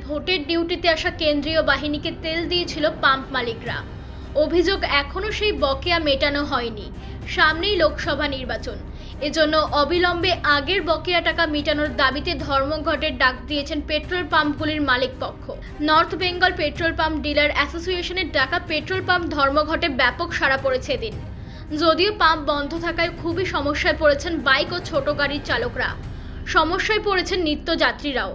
ভোটের ডিউটিতে আসা কেন্দ্রীয় বাহিনীকে তেল দিয়েছিল পাম্প মালিকরা। অভিযোগ এখনো সেই বকেয়া মেটানো হয়নি। সামনেই লোকসভা নির্বাচন, এজন্য অবিলম্বে আগের বকেয়া টাকা মেটানোর দাবিতে ধর্মঘটের ডাক দিয়েছেন পেট্রোল পাম্পগুলির মালিক পক্ষ। North Bengal petrol pump dealer অ্যাসোসিয়েশনের ডাকা পেট্রোল পাম্প ধর্মঘটে ব্যাপক সাড়া পড়েছে এদিন। যদিও পাম্প বন্ধ থাকায় খুবই সমস্যায় পড়েছেন বাইক ও ছোট গাড়ির চালকরা, সমস্যায় পড়েছেন নিত্যযাত্রীরাও।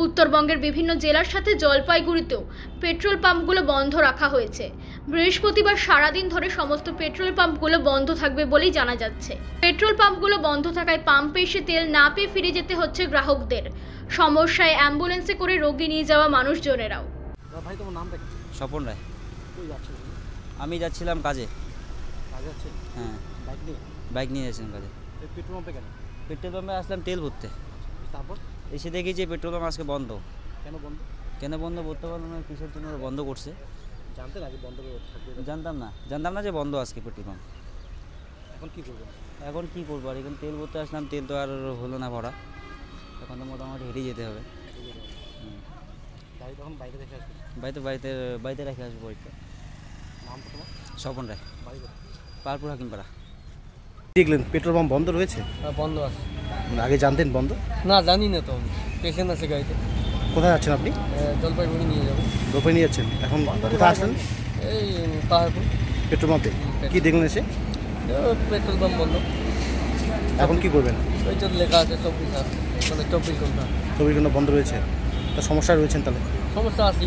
উত্তরবঙ্গের বিভিন্ন জেলার সাথে জলপাইগুড়িতেও পেট্রোল পাম্পগুলো বন্ধ রাখা হয়েছে। বৃহস্পতিবার সারাদিন ধরে সমস্ত পেট্রোল পাম্পগুলো বন্ধ থাকবে বলেই জানা যাচ্ছে। পেট্রোল পাম্পগুলো বন্ধ থাকায় পাম্পে এসে তেল না পেয়ে ফিরে যেতে হচ্ছে গ্রাহকদের। সমস্যায় অ্যাম্বুলেন্সে করে রোগী নিয়ে যাওয়া মানুষজনেরাও। ভাই, তোমার নামটা কি? স্বপন রায়। কই যাচ্ছেন? আমি যাচ্ছিলাম কাজে। কাজে যাচ্ছেন? হ্যাঁ, বাইক নিয়ে যাচ্ছিলাম কাজে। পেট্রোল পাম্পে কেন? পেট্রোল পাম্পে আসলাম তেল ভরতে। তারপর এসে দেখি যে পেট্রোল পাম্প আজকে বন্ধ। কেন বন্ধ? কেন বন্ধ বলতে পারলাম না, কিসের জন্য ওরা বন্ধ করছে। জানতেন আগে বন্ধ থাকবে? জানতাম না যে বন্ধ আজকে পেট্রোল পাম্প। এখন কি করবেন? এখন কি করবো, আর এখন তেল ভরতে আসলাম, তেল তো আর হলো না ভরা। এখন তো মোটামুটি হেঁটেই যেতে হবে। গাড়ি তখন বাইরে রেখে আসবেন? বাড়িতে রেখে আসবো বাইকটা। নাম তো তোমার? স্বপন রায়, বাড়ি কোথায়? পারপুর হাকিমপাড়া। দেখলেন পেট্রোল পাম্প বন্ধ রয়েছে? বন্ধ আছে। আগে জানতেন বন্ধ? না, জানি না তো। পেশেন্ট আছে গাড়িতে। কোথায় যাচ্ছেন আপনি? জলপাইগুড়ি নিয়ে যাবো। দোপে নিয়ে যাচ্ছেন? এখন কোথায় আসলেন? এই পাহাড়পুর পেট্রোল পাম্পে। কি দেখলেন এসে? পেট্রোল পাম্প বন্ধ। এখন কি করবেন? ওই তো লেখা আছে 24 আছে, মানে 24 ঘন্টা। 24 ঘন্টা বন্ধ রয়েছে, তা সমস্যায় রয়েছেন তাহলে? সমস্যা আছে।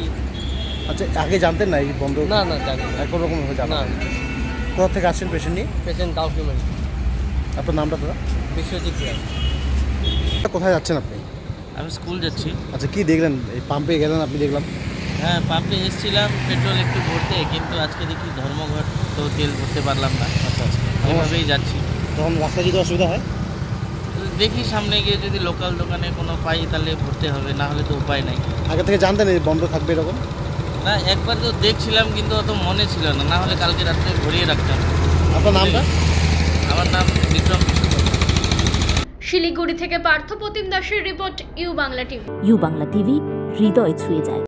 আচ্ছা, আগে জানতেন না এই বন্ধ? না, জানি না। কোনো রকম হয়ে না, জানা? কোথা থেকে আসছেন পেশেন্ট নিয়ে? Patient document. আপনার নামটা দাদা? বিশ্বজিৎ রায়। কোথায় যাচ্ছেন আপনি? আমি স্কুল যাচ্ছি। আচ্ছা, কি দেখলেন? এই পাম্পে গেলেন আপনি, দেখলাম। হ্যাঁ, পাম্পে এসেছিলাম পেট্রোল একটু ভরতে, কিন্তু আজকে দেখি ধর্মঘট, তো তেল ভরতে পারলাম না। আচ্ছা, এভাবেই যাচ্ছি। তখন রাস্তায় যদি অসুবিধা হয়? তো দেখি সামনে গিয়ে যদি লোকাল দোকানে কোনো পাই তাহলে ভরতে হবে, না হলে তো উপায় নাই। আগে থেকে জানতেন এই বন্ধ থাকবে এরকম? না, একবার তো দেখছিলাম কিন্তু অত মনে ছিল না, না হলে কালকে রাত্রে ভরিয়ে রাখতাম। আপনার নামটা? আমার নাম বিক্রম। শিলিগুড়ি থেকে পার্থপ্রতিম দাসের report, U Bangla TV. U Bangla TV, হৃদয় ছুঁয়ে যায়।